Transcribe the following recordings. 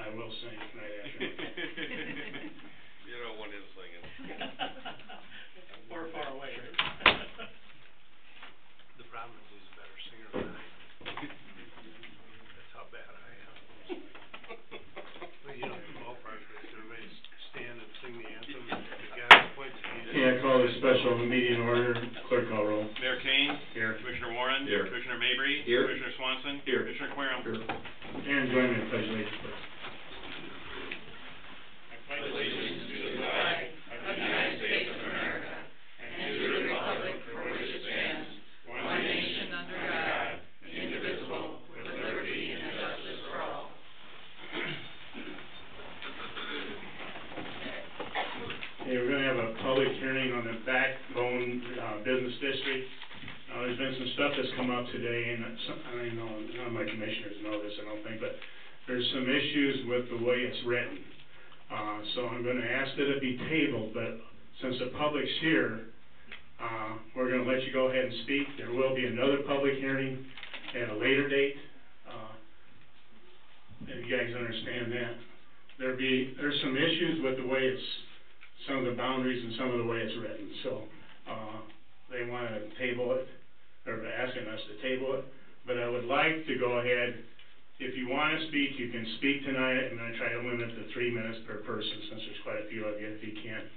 I will sing right after. You know one is singing. We're far away, right? The problem is he's a better singer than I am. That's how bad I am. Well, you know, the ballpark race, everybody stand and sing the anthem. The guy points to me. Yeah, I call this special meeting order. Clerk call roll. Mayor Kane. Here. Commissioner Warren. Here. Commissioner Mabry. Here. Commissioner Swanson. Here. Commissioner Querom. Here. And join me in the pledge of allegiance, please. I pledge allegiance to the flag of the United States of America and to the republic for which it stands, one nation under God, indivisible, with liberty and justice for all. Okay, we're going to have a public hearing on the Backbone Business District. There's been some stuff that's come up today, and I know none of my commissioners know this, I don't think, but there's some issues with the way it's written. So I'm going to ask that it be tabled, but since the public's here, we're going to let you go ahead and speak. There will be another public hearing at a later date. If you guys understand that. There's some issues with the way it's, some of the boundaries and some of the way it's written. So they want to table it, or asking us to table it. But I would like to go ahead, if you want to speak, you can speak tonight. I'm going to try to limit to 3 minutes per person since there's quite a few of you if you can.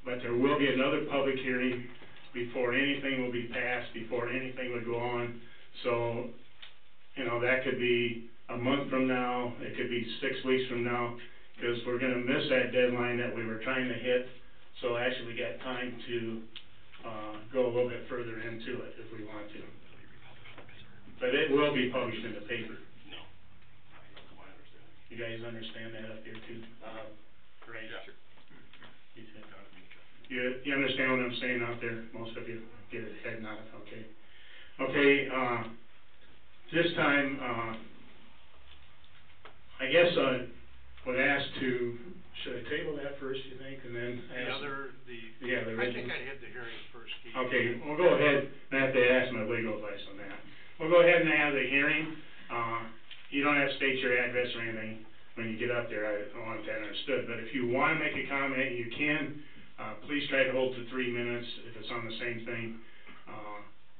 But there will be another public hearing before anything will be passed, before anything would go on. So, you know, that could be a month from now, it could be 6 weeks from now, because we're going to miss that deadline that we were trying to hit. So actually we got time to go a little bit further into it if we want to. But it will be published in the paper. No. You guys understand that up here too? Right. Yeah. You too. You understand what I'm saying out there? Most of you get a head nod. Okay. Okay. This time, I guess I would ask to, should I table that first, you think, and then ask? The I think I'd hit the hearing first, Keith. Okay, we'll go ahead, and I have to ask my legal advice on that. We'll go ahead and have the hearing. You don't have to state your address or anything when you get up there. I don't want that understood. But if you want to make a comment, you can. Please try to hold to 3 minutes if it's on the same thing.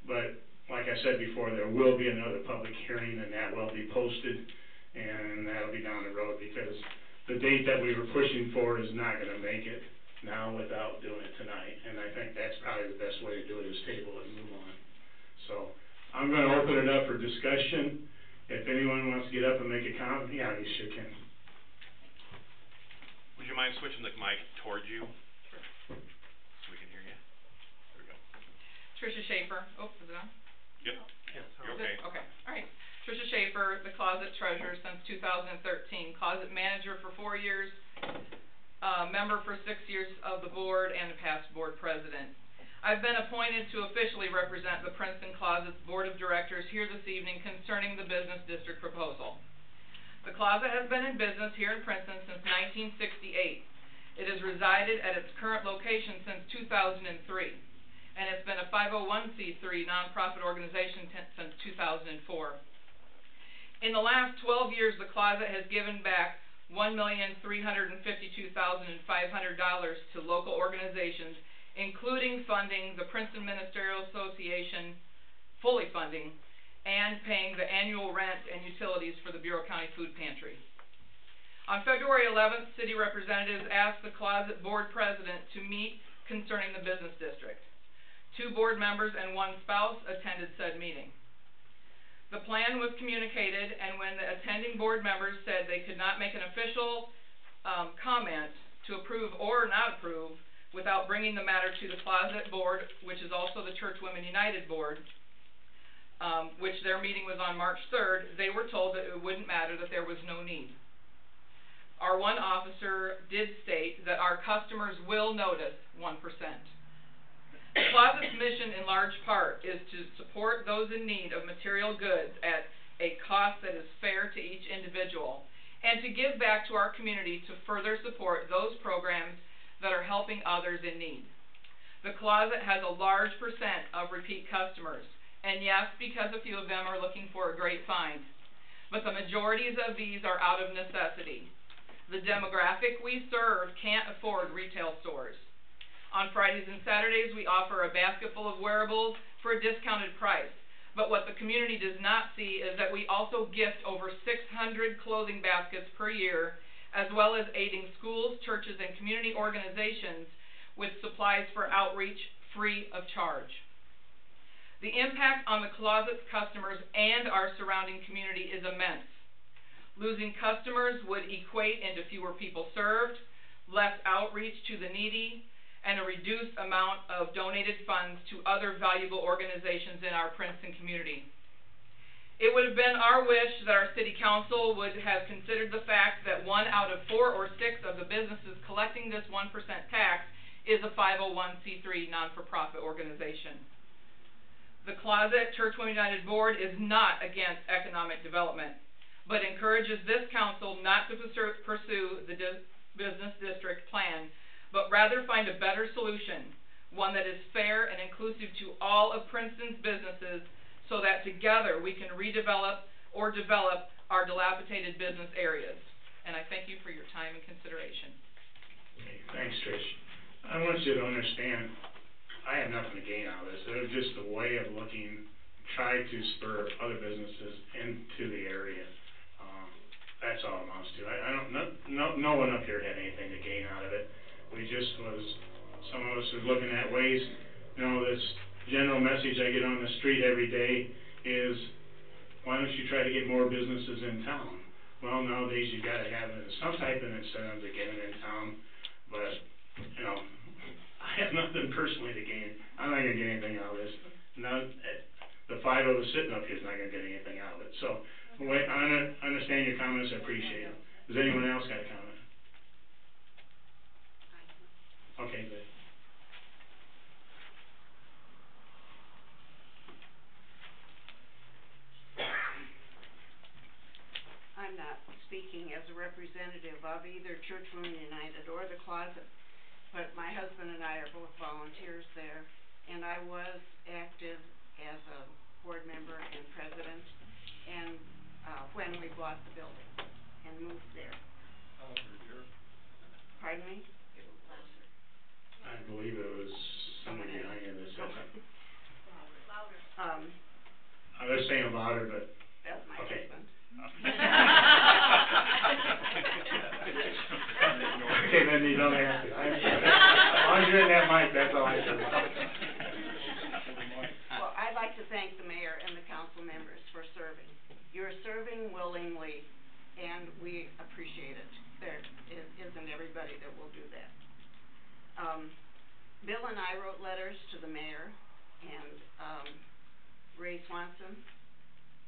But like I said before, there will be another public hearing, and that will be posted, and that'll be down the road because the date that we were pushing for is not going to make it now without doing it tonight. And I think that's probably the best way to do it is table it and move on. So I'm going to open it up for discussion. If anyone wants to get up and make a comment, yeah, you sure can. Would you mind switching the mic towards you? Sure. So we can hear you. There we go. Tricia Schaefer. Oh, is it on? Yep. Yes. You're okay. Okay. All right. Tricia Schaefer, the closet treasurer since 2013, closet manager for 4 years, member for 6 years of the board, and a past board president. I've been appointed to officially represent the Princeton Closet's Board of Directors here this evening concerning the business district proposal. The closet has been in business here in Princeton since 1968. It has resided at its current location since 2003, and it's been a 501c3 nonprofit organization since 2004. In the last 12 years, the closet has given back $1,352,500 to local organizations, including funding the Princeton Ministerial Association, fully funding, and paying the annual rent and utilities for the Bureau County Food Pantry. On February 11th, city representatives asked the closet board president to meet concerning the business district. 2 board members and 1 spouse attended said meeting. The plan was communicated, and when the attending board members said they could not make an official comment to approve or not approve without bringing the matter to the closet board, which is also the Church Women United board, which their meeting was on March 3rd, they were told that it wouldn't matter, that there was no need. Our one officer did state that our customers will notice 1%. The closet's mission in large part is to support those in need of material goods at a cost that is fair to each individual, and to give back to our community to further support those programs that are helping others in need. The closet has a large percent of repeat customers, and yes, because a few of them are looking for a great find. but the majorities of these are out of necessity. The demographic we serve can't afford retail stores. On Fridays and Saturdays, we offer a basket full of wearables for a discounted price. But what the community does not see is that we also gift over 600 clothing baskets per year, as well as aiding schools, churches, and community organizations with supplies for outreach free of charge. The impact on the closet's customers and our surrounding community is immense. Losing customers would equate into fewer people served, less outreach to the needy, and a reduced amount of donated funds to other valuable organizations in our Princeton community. It would have been our wish that our city council would have considered the fact that 1 out of 4 or 6 of the businesses collecting this 1% tax is a 501c3 non-for-profit organization. The Closet Church Women United Board is not against economic development, but encourages this council not to pursue the business district plan, but rather find a better solution, one that is fair and inclusive to all of Princeton's businesses, so that together we can redevelop or develop our dilapidated business areas. And I thank you for your time and consideration. Okay, thanks, Trish. I want you to understand, I have nothing to gain out of this. It was just a way of looking, try to spur other businesses into the area. That's all it amounts to. I don't, no one up here had anything to gain out of it. We just was, some of us was looking at ways, you know, this general message I get on the street every day is, why don't you try to get more businesses in town? Well, nowadays you've got to have some type of incentive to get them in town, but, you know, I have nothing personally to gain. I'm not going to get anything out of this. The 5 of us sitting up here is not going to get anything out of it. So, I understand your comments. I appreciate them. Does anyone else got a comment? Okay, good. I'm not speaking as a representative of either Church Women United or the Closet, but my husband and I are both volunteers there, and I was active as a board member and president, and when we bought the building and moved there. Pardon me? I believe it was someone behind you that said something. They're saying louder, but That's my okay. husband. Okay, then you don't have to. As long as you're in that mic, that's all I care about. Well, I'd like to thank the mayor and the council members for serving. You're serving willingly, and we appreciate it. There isn't everybody that will do that. Bill and I wrote letters to the mayor and Ray Swanson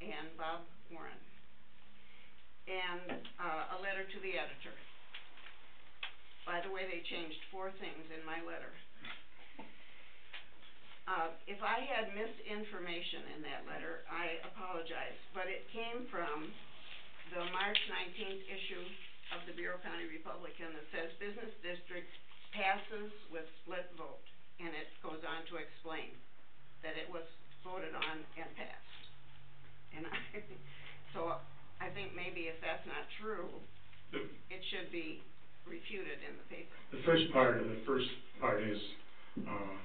and Bob Warren, and a letter to the editor. By the way, they changed 4 things in my letter. If I had misinformation in that letter, I apologize, but it came from the March 19th issue of the Bureau County Republican that says business district passes with split vote, and it goes on to explain that it was voted on and passed. And so I think maybe if that's not true, it should be refuted in the paper. The first part is,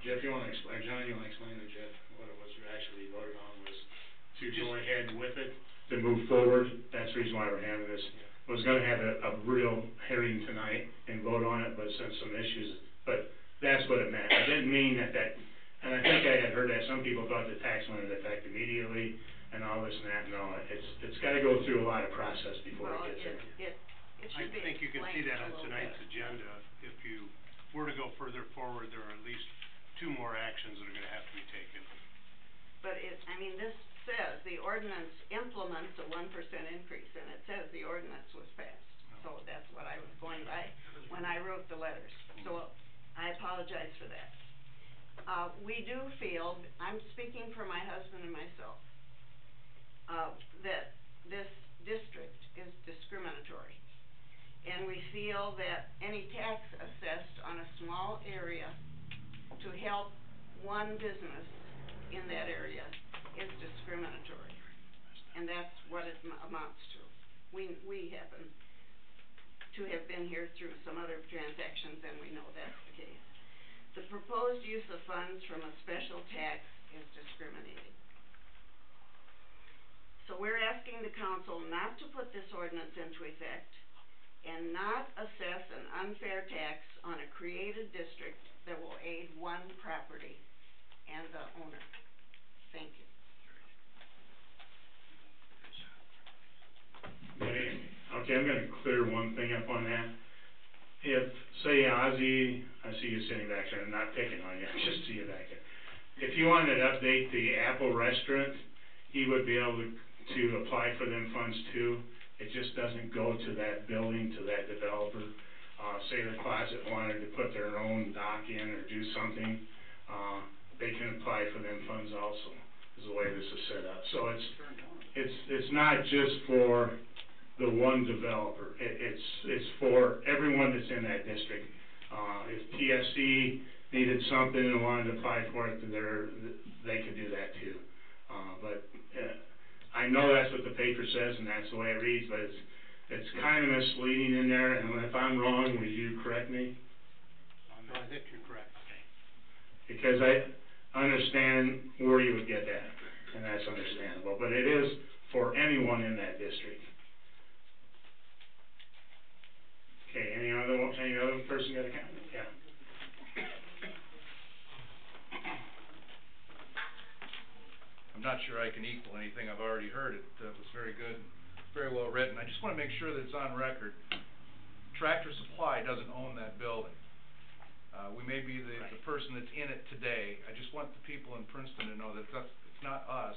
Jeff, you want to explain, John, you want to explain to Jeff what it was actually voted on was to go ahead with it, to move forward. That's the reason why we're having this. Was going to have a real hearing tonight and vote on it, but since some issues, but that's what it meant. It didn't mean that, and I think I had heard that some people thought the tax went into effect immediately and all this and that. No, it's got to go through a lot of process before it gets in. It should be I think you can see that on tonight's bit. agenda. If you were to go further forward, there are at least 2 more actions that are going to have to be taken. But this says the ordinance implements a 1% increase, and it says the ordinance was passed. So that's what I was going by when I wrote the letters. So I apologize for that. We do feel, I'm speaking for my husband and myself, that this district is discriminatory. And we feel that any tax assessed on a small area to help one business in that area is discriminatory. and that's what it amounts to. We happen to have been here through some other transactions, and we know that's the case. The proposed use of funds from a special tax is discriminating. So we're asking the council not to put this ordinance into effect and not assess an unfair tax on a created district that will aid one property and the owner. Thank you. Okay, I'm gonna clear one thing up on that. If, say, Ozzy, I see you sitting back there, I'm not picking on you, I just see you back there. If you wanted to update the Apple restaurant, he would be able to apply for them funds too. It just doesn't go to that building, to that developer. Say the Closet wanted to put their own dock in or do something, they can apply for them funds also, is the way this is set up. So it's not just for the one developer, it's for everyone that's in that district. If TSC needed something and wanted to apply for it, they could do that too. But I know that's what the paper says and that's the way it reads, but it's kind of misleading in there, and if I'm wrong, will you correct me? No, I think you're correct. Because I understand where you would get that, and that's understandable, but it is for anyone in that district. Okay, any other person got a comment? Yeah. I'm not sure I can equal anything I've already heard. It was very good and very well written. I just want to make sure that it's on record. Tractor Supply doesn't own that building. We may be the person that's in it today. I just want the people in Princeton to know that it's not us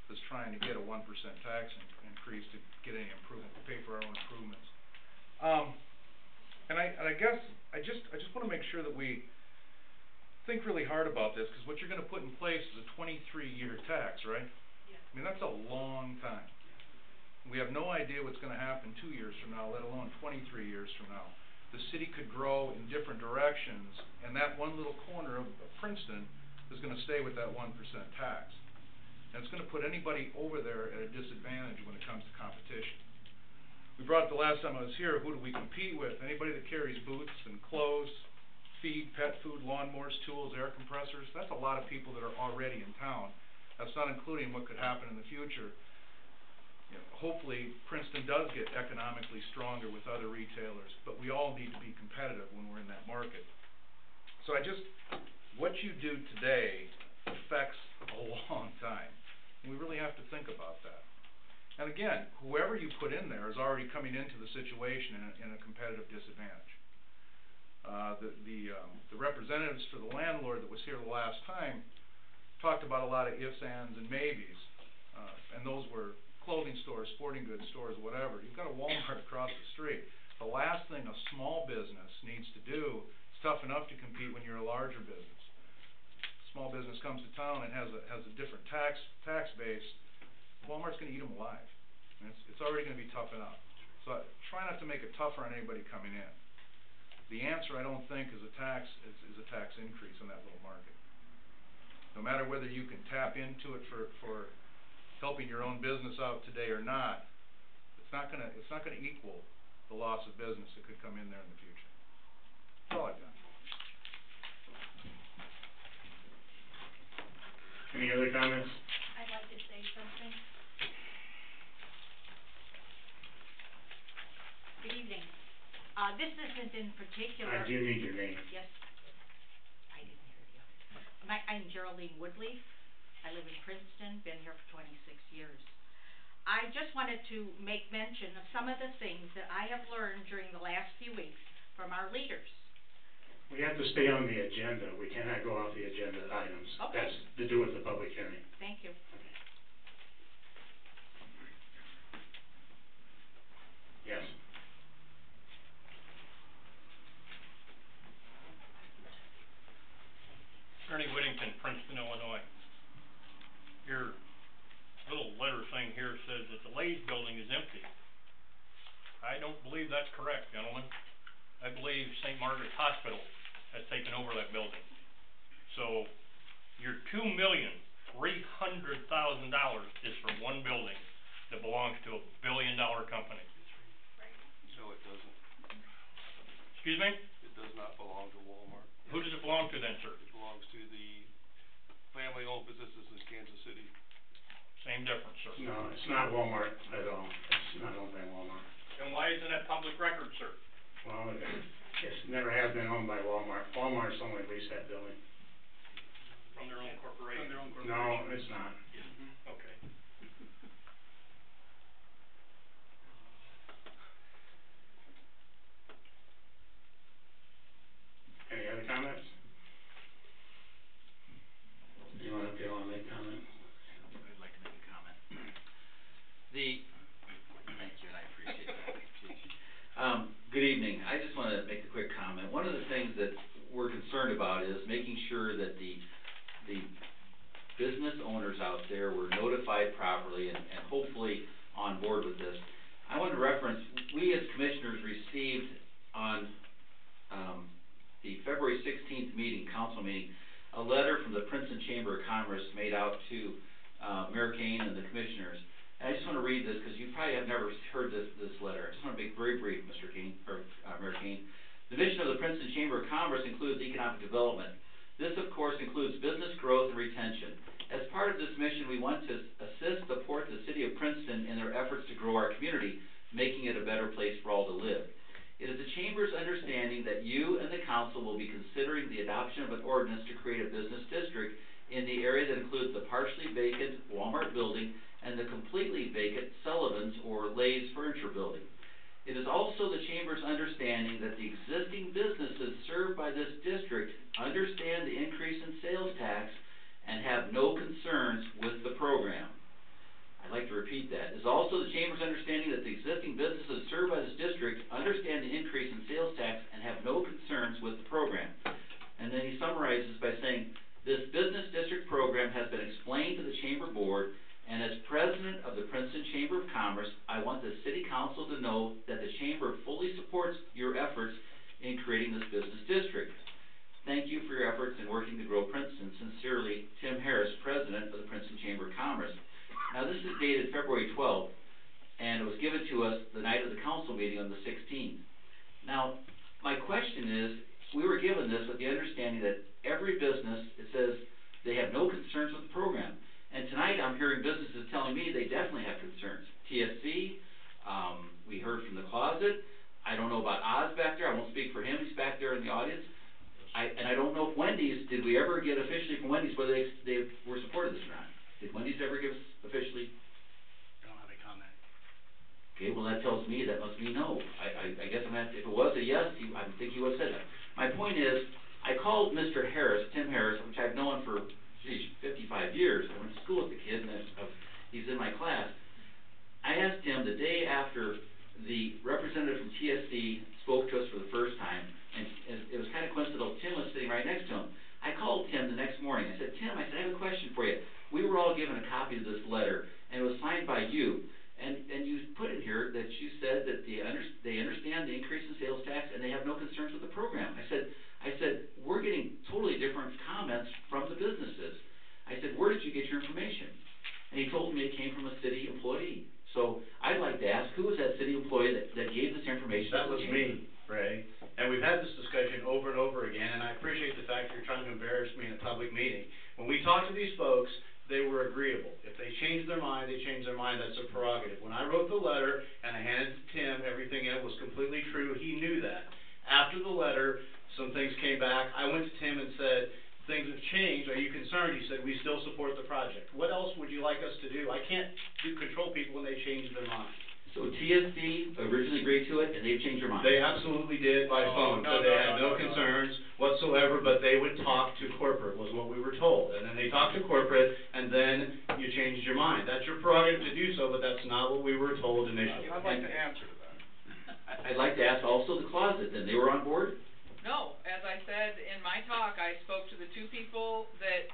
that's trying to get a 1% tax increase to get any improvement, to pay for our own improvements. And I guess I just want to make sure that we think really hard about this, because what you're going to put in place is a 23-year tax, right? Yeah. I mean, that's a long time. We have no idea what's going to happen 2 years from now, let alone 23 years from now. The city could grow in different directions, and that one little corner of Princeton is going to stay with that 1% tax. And it's going to put anybody over there at a disadvantage when it comes to competition. We brought up the last time I was here, who do we compete with? Anybody that carries boots and clothes, feed, pet food, lawnmowers, tools, air compressors. That's a lot of people that are already in town. That's not including what could happen in the future. You know, hopefully Princeton does get economically stronger with other retailers, but we all need to be competitive when we're in that market. So what you do today affects a long time. And we really have to think about that. And again, whoever you put in there is already coming into the situation in a competitive disadvantage. The representatives for the landlord that was here the last time talked about a lot of ifs, ands, and maybes, and those were clothing stores, sporting goods stores, whatever. You've got a Walmart across the street. The last thing a small business needs to do is tough enough to compete when you're a larger business. Small business comes to town and has a different tax base. Walmart's going to eat them alive. And it's already going to be tough enough. So try not to make it tougher on anybody coming in. The answer, I don't think, is a tax increase in that little market. No matter whether you can tap into it for helping your own business out today or not, it's not going to equal the loss of business that could come in there in the future. That's all I've got. Any other comments? I'd like to say something. Good evening. This isn't in particular. I do need your name. Yes. I didn't hear you. I'm Geraldine Woodleaf. I live in Princeton, been here for 26 years. I just wanted to make mention of some of the things that I have learned during the last few weeks from our leaders. We have to stay on the agenda. We cannot go off the agenda items. Okay. That's to do with the public hearing. Thank you. Okay. Yes. Ernie Whittington, Princeton, Illinois. Your little letter thing here says that the Lay's building is empty. I don't believe that's correct, gentlemen. I believe St. Margaret's Hospital has taken over that building. So your $2,300,000 is for one building. that belongs to a billion-dollar company. No, it doesn't. Excuse me? It does not belong to Walmart. Who does it belong to then, sir? It belongs to the family-owned businesses in Kansas City. Same difference, sir. No, it's not Walmart at all. It's not owned by Walmart. Then why isn't it public record, sir? Well, it's never has been owned by Walmart. Walmart's only leased that building. From their own corporation? No, it's not. Okay. Any other comments? Anyone up here wanna make a comment? I'd like to make a comment. Thank you, and I appreciate that. Good evening. I just wanna make a quick comment. One of the things that we're concerned about is making sure that the business owners out there were notified properly and hopefully on board with this. I want to reference, we as commissioners received on, the February 16th meeting, council meeting, a letter from the Princeton Chamber of Commerce made out to Mayor Kane and the commissioners. And I just want to read this because you probably have never heard this letter. I just want to make it very brief, Mr. Kane, or Mayor Kane. The mission of the Princeton Chamber of Commerce includes economic development. This, of course, includes business growth and retention. As part of this mission, we want to support the city of Princeton in their efforts to grow our community, making it a better place for all to live. It is the Chamber's understanding that you and the council will be considering the adoption of an ordinance to create a business district in the area that includes the partially vacant Walmart building and the completely vacant Sullivan's or Lay's Furniture building. It is also the Chamber's understanding that the existing businesses served by this district understand the increase in sales tax and have no concerns with the program. I'd like to repeat that. It is also the Chamber's understanding that the existing businesses served by this district understand the increase in sales tax and have no concerns with the program. And then he summarizes by saying, this business district program has been explained to the Chamber Board, and as president of the Princeton Chamber of Commerce, I want the City Council to know that the Chamber fully supports your efforts in creating this business district. Thank you for your efforts in working to grow Princeton. Sincerely, Tim Harris, President of the Princeton Chamber of Commerce. Now, this is dated February 12th, and it was given to us the night of the council meeting on the 16th. Now, my question is, we were given this with the understanding that every business, it says they have no concerns with the program. And tonight I'm hearing businesses telling me they definitely have concerns. TSC, we heard from the Closet. I don't know about Oz back there. I won't speak for him. He's back there in the audience. And I don't know if Wendy's, did we ever get officially from Wendy's whether they were supportive of this or not? Did Wendy's ever give us officially? Don't have a comment. Okay, well that tells me, that must be no. I guess I'm gonna have to, if it was a yes, I think he would have said that. My point is, I called Mr. Harris, Tim Harris, which I've known for, 55 years. I went to school with the kid, and he's in my class. I asked him the day after the representative from TSC spoke to us for the first time, and it was kind of coincidental, Tim was sitting right next to him. I called Tim the next morning. I said, Tim, I have a question for you. We were all given a copy of this letter, and it was signed by you. And you put in here that you said that they understand the increase in sales tax, and they have no concerns with the program. I said, we're getting totally different comments from the businesses. I said, where did you get your information? And he told me it came from a city employee. So I'd like to ask, who was that city employee that gave this information? That was me, Ray. And we've had this discussion over and over again, and I appreciate the fact that you're trying to embarrass me in a public meeting. When we talked to these folks, they were agreeable. If they changed their mind, they changed their mind. That's their prerogative. When I wrote the letter and I handed it to Tim, everything in it was completely true. He knew that. After the letter, some things came back. I went to Tim and said, things have changed. Are you concerned? He said, we still support the project. What else would you like us to do? I can't control people when they change their mind. So TSC originally agreed to it, and they've changed their mind? They absolutely did by phone. So they had no concerns whatsoever, but they would talk to corporate, was what we were told. And then they talked to corporate, and then you changed your mind. That's your prerogative to do so, but that's not what we were told initially. I'd like to answer to that. I'd like to ask also the Closet, then they were on board? No, as I said in my talk, I spoke to the two people that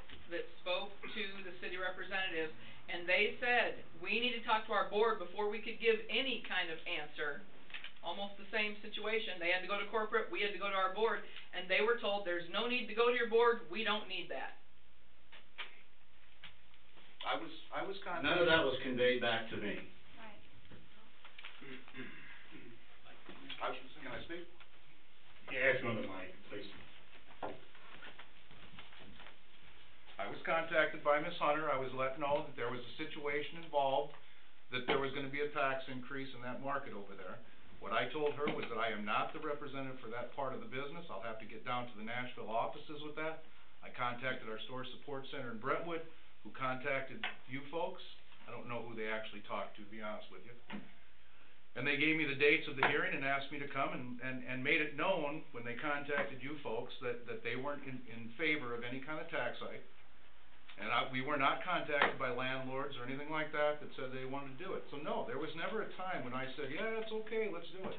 spoke to the city representatives, and they said, we need to talk to our board before we could give any kind of answer. Almost the same situation. They had to go to corporate, we had to go to our board, and they were told, there's no need to go to your board, we don't need that. I was contacted. None of that was conveyed back to me. to the mic, please. I was contacted by Ms. Hunter. I was let know that there was a situation involved, that there was gonna be a tax increase in that market over there. What I told her was that I am not the representative for that part of the business. I'll have to get down to the Nashville offices with that. I contacted our store support center in Brentwood, who contacted you folks. I don't know who they actually talked to be honest with you. And they gave me the dates of the hearing and asked me to come and made it known when they contacted you folks that they weren't in favor of any kind of tax hike. And we were not contacted by landlords or anything like that that said they wanted to do it. So no, there was never a time when I said, yeah, it's okay, let's do it.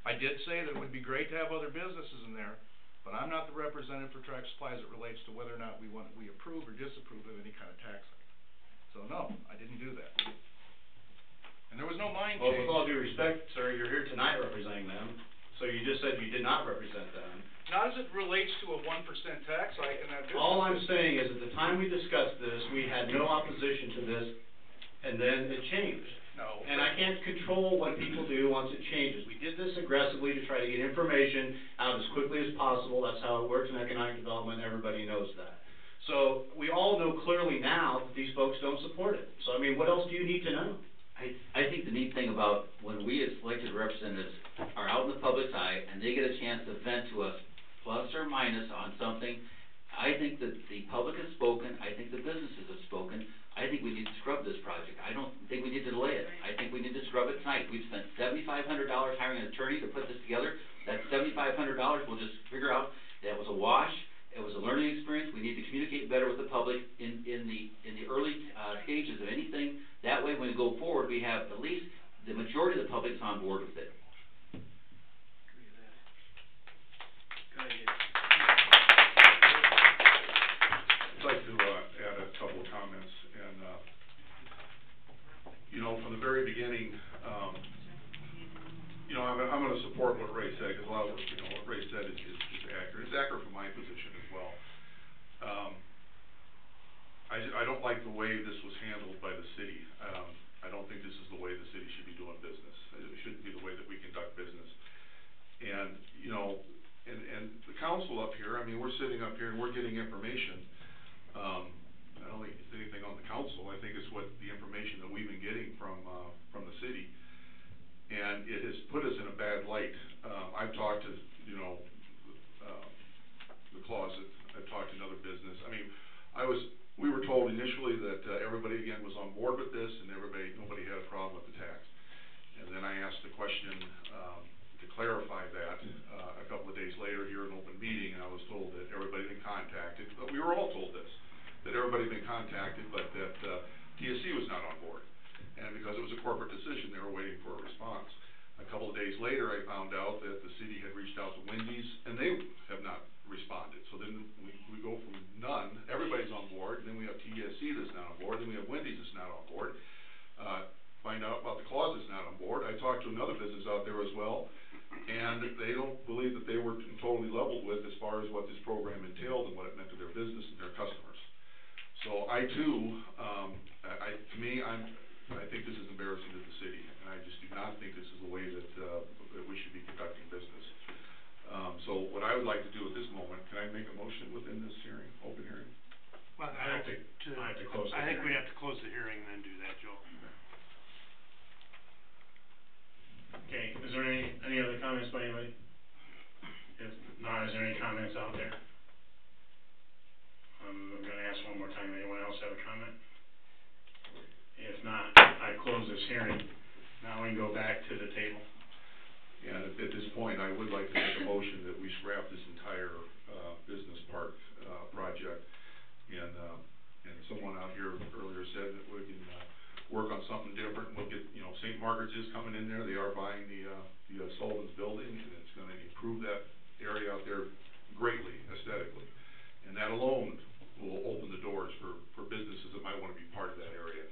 I did say that it would be great to have other businesses in there, but I'm not the representative for Tractor Supply as it relates to whether or not we approve or disapprove of any kind of tax hike. So no, I didn't do that. And there was no mind change. Well, with all due respect, sir, you're here tonight representing them, so you just said you did not represent them. Not as it relates to a 1% tax hike in that business. All I'm saying is, at the time we discussed this, we had no opposition to this, and then it changed. No. And I can't control what people do once it changes. We did this aggressively to try to get information out as quickly as possible. That's how it works in economic development. Everybody knows that. So we all know clearly now that these folks don't support it. So, I mean, what else do you need to know? I think the neat thing about when we as elected representatives are out in the public's eye and they get a chance to vent to us, plus or minus on something, I think that the public has spoken, I think the businesses have spoken, I think we need to scrub this project. I don't think we need to delay it. I think we need to scrub it tonight. We've spent $7,500 hiring an attorney to put this together. That $7,500 we'll just figure out that was a wash. It was a learning experience. We need to communicate better with the public in the early stages of anything. That way, when we go forward, we have at least the majority of the public is on board with it. I'd like to add a couple of comments, and you know, from the very beginning, you know, I'm going to support what Ray said, because a lot of what Ray said is accurate. It's accurate from my position as well. I don't like the way this was handled by the city. I don't think this is the way the city should be doing business. It shouldn't be the way that we conduct business. And, you know, and the council up here, I mean, we're sitting up here and we're getting information. I don't think it's anything on the council. I think it's what the information that we've been getting from the city. And it has put us in a bad light. I've talked to, you know, the Closet. I've talked to another business. I mean, we were told initially that everybody again was on board with this and nobody had a problem with the tax. And then I asked the question to clarify that a couple of days later here in open meeting, and I was told that everybody had been contacted. But we were all told this, that everybody had been contacted, but that TSC was not on board. And because it was a corporate decision, they were waiting for a response. A couple of days later, I found out that the city had reached out to Wendy's, and they have not responded. So then we go from none, everybody's on board, then we have TSC that's not on board, then we have Wendy's that's not on board. Find out about the Closet's not on board. I talked to another business out there as well, and they don't believe that they were totally leveled with as far as what this program entailed and what it meant to their business and their customers. So I too, to me, I think this is embarrassing to the city, and I just do not think this is the way that we should be conducting business. So what I would like to do at this moment, can I make a motion within this hearing, open hearing? Well, I have to close the hearing. I think we have to close the hearing and then do that, Joe. Okay, is there any other comments by anybody? If not, is there any comments out there? I'm gonna ask one more time, anyone else have a comment? If not, I close this hearing. Now we can go back to the table. And at this point, I would like to make a motion that we scrap this entire business park project. And someone out here earlier said that we can work on something different. We'll get, you know, St. Margaret's is coming in there. They are buying the Sullivan's building, and it's gonna improve that area out there greatly, aesthetically. And that alone will open the doors for businesses that might wanna be part of that area.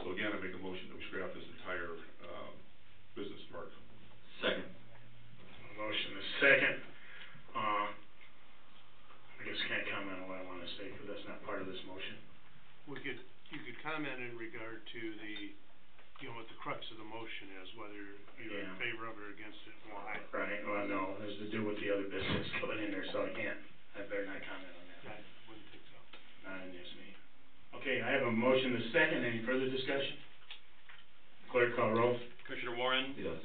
So again, I make a motion that we scrap this entire business park. Second. A motion is second. I guess I can't comment on what I wanna say, because that's not part of this motion. You could comment in regard to the, you know, what the crux of the motion is, whether you're in favor of it or against it, and why. Right, well, no, it has to do with the other business, but motion is second, any further discussion? Clerk call roll. Commissioner Warren? Yes.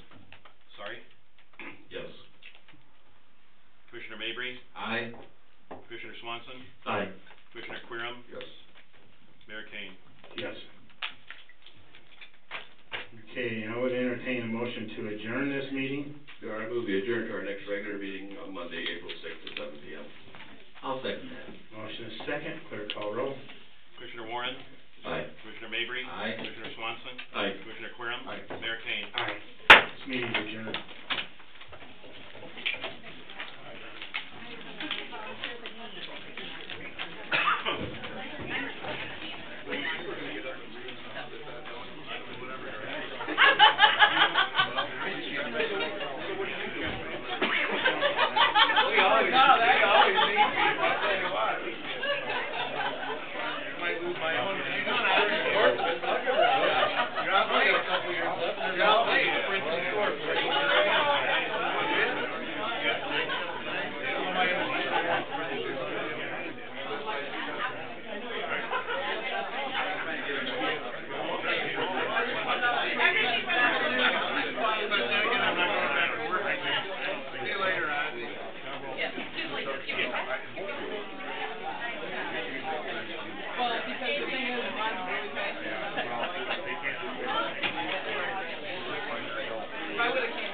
Sorry. Yes. Commissioner Mabry? Aye. Commissioner Swanson? Aye. Commissioner Querum? Yes. Mayor Kane? Yes. Okay, I would entertain a motion to adjourn this meeting. I move we adjourn to our next regular meeting on Monday, April 6th at 7 p.m. I'll second that. Motion is second, clerk call roll. Commissioner Warren? Aye. Commissioner Mabry? Aye. Commissioner Swanson? Aye. Commissioner Querum? Aye. Mayor Kane? Aye. This meeting is adjourned. Well, because the thing is, runs really fast. If I would've came